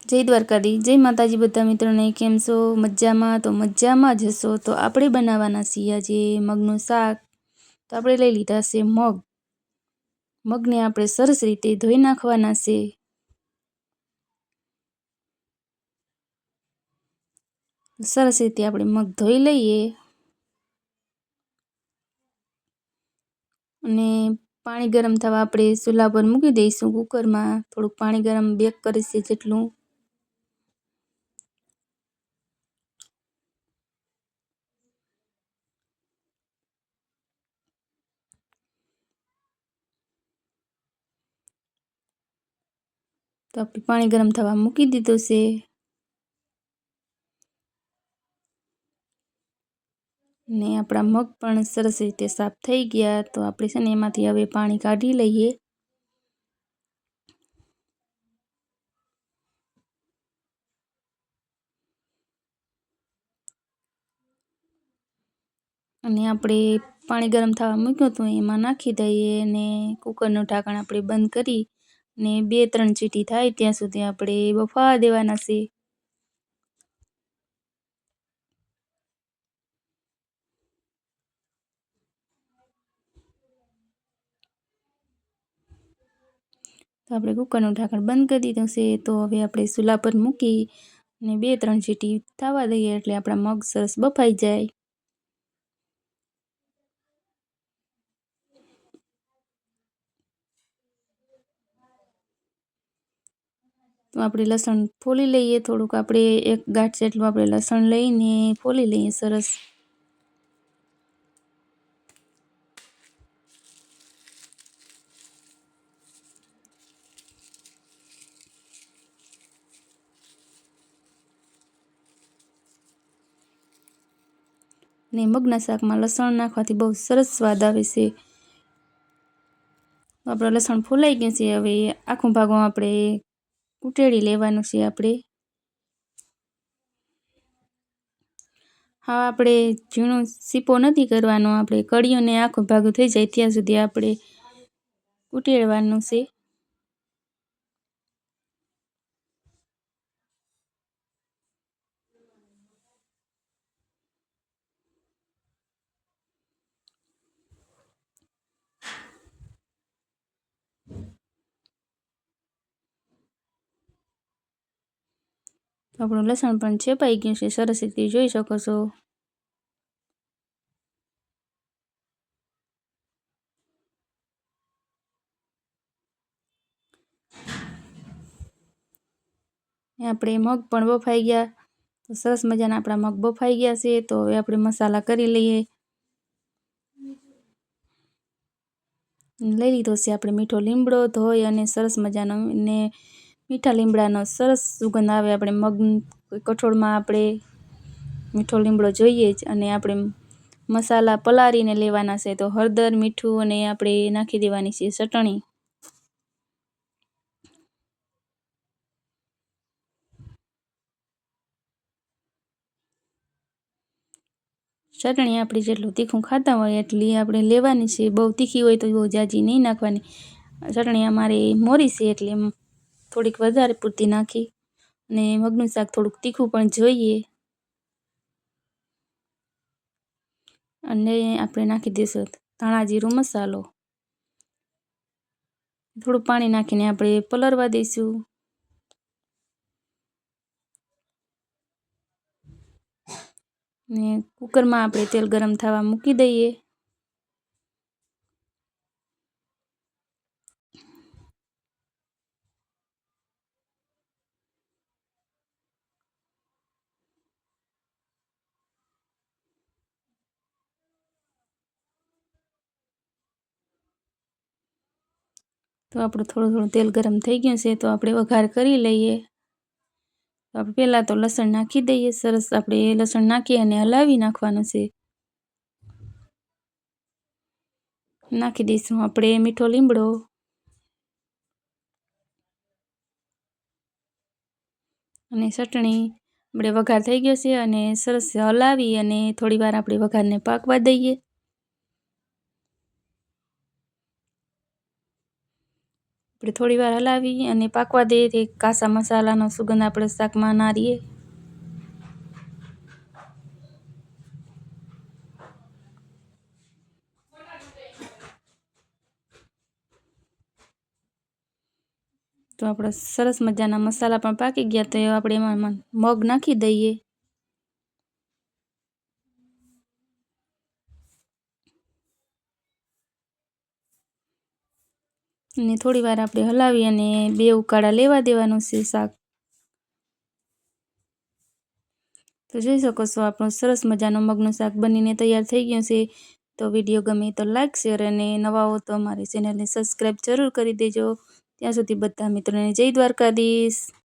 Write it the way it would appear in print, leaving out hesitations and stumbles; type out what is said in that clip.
જય દ્વારકાધી, જય માતાજી બધા મિત્રોને. કેમ છો? મજામાં? તો મજામાં જ હશો. તો આપણે બનાવવાના છીએ આજે મગનું શાક. તો આપણે લઈ લીધા છે મગને આપણે સરસ રીતે ધોઈ નાખવાના છે. સરસ રીતે આપણે મગ ધોઈ લઈએ અને પાણી ગરમ થવા આપણે ચૂલા પર મૂકી દઈશું. કુકરમાં થોડુંક પાણી ગરમ 2 કરીશું જેટલું. તો આપણે પાણી ગરમ થવા મૂકી દીધું છે ને આપણા મગ પણ સરસ રીતે સાફ થઈ ગયા. તો આપણે છે ને એમાંથી હવે પાણી કાઢી લઈએ. અને આપણે પાણી ગરમ થવા મૂક્યું તો એમાં નાખી દઈએ અને કુકરનું ઢાંકણ આપણે બંધ કરી ને 2-3 સીટી થાય ત્યાં સુધી આપણે બફાવા દેવાના છે. તો આપણે કુકરનું ઢાંકણ બંધ કરી દીધું છે. તો હવે આપણે ચૂલા પર મૂકી અને 2-3 સીટી થવા દઈએ એટલે આપણા મગ સરસ બફાઈ જાય. તો આપણે લસણ ફોલી લઈએ થોડુંક. આપણે 1 ગાંઠ જેટલું આપણે લસણ લઈને ફોલી લઈએ સરસ. ને મગના શાકમાં લસણ નાખવાથી બહુ સરસ સ્વાદ આવે છે. આપણું લસણ ફોલાઈ ગયું છે. હવે આખું ભાગો આપણે કૂટેડી લેવાનું છે. હા, આપણે ઝીણો સીપો નથી કરવાનો. આપણે કળીઓને આખું ભાગું થઈ જાય ત્યાં સુધી આપણે કૂટેડવાનું છે. આપણું લસણ પણ છેપાઈ ગયું છે સરસ રીતે જોઈ શકો છો. આપણે મગ પણ બફાઈ ગયા. તો સરસ મજાના આપણા મગ બફાઈ ગયા છે. તો હવે આપણે મસાલા કરી લઈએ. લઈ લીધો છે આપણે મીઠો લીમડો ધોઈ અને સરસ મજાનો ને મીઠા લીમડાનો સરસ સુગંધ આવે. આપણે મગ કઠોળમાં આપણે મીઠો લીમડો જોઈએ જ. અને આપણે મસાલા પલાળીને લેવાના છે. તો હળદર, મીઠું અને આપણે નાખી દેવાની છે ચટણી. ચટણી આપણે જેટલું તીખું ખાતા હોય એટલી આપણે લેવાની છે. બહુ તીખી હોય તો બહુ જાજી નહીં નાખવાની. ચટણી અમારે મોરી છે એટલે થોડીક વધારે પૂરતી નાખી. અને મગનું શાક થોડુંક તીખું પણ જોઈએ. અને આપણે નાખી દઈશું ધાણા જીરું મસાલો. થોડું પાણી નાખીને આપણે પલળવા દઈશું. ને કુકરમાં આપણે તેલ ગરમ થવા મૂકી દઈએ. તો આપણું થોડું તેલ ગરમ થઈ ગયું છે. તો આપણે વઘાર કરી લઈએ. તો આપણે પહેલાં તો લસણ નાખી દઈએ. સરસ આપણે લસણ નાખી અને હલાવી નાખવાનું છે. નાખી દઈશું આપણે મીઠો લીમડો. અને ચટણી. આપણે વઘાર થઈ ગયો છે અને સરસ હલાવી અને થોડી વાર આપણે વઘારને પાકવા દઈએ. આપણે થોડીવાર હલાવી અને પાકવા દઈએ તે કાચા મસાલાનો સુગંધ આપણે શાકમાં ના રહીએ. તો આપણા સરસ મજાના મસાલા પણ પાકી ગયા, તો આપણે એમાં મગ નાખી દઈએ. અને થોડીવાર આપણે હલાવી અને 2 ઉકાળા લેવા દેવાનું છે શાક. તો જોઈ શકો છો આપણું સરસ મજાનું મગનું શાક બનીને તૈયાર થઈ ગયું છે. તો વિડીયો ગમે તો લાઈક, શેર અને નવા હો તો અમારી ચેનલને સબસ્ક્રાઈબ જરૂર કરી દેજો. ત્યાં સુધી બધા મિત્રોને જય દ્વારકાધીશ.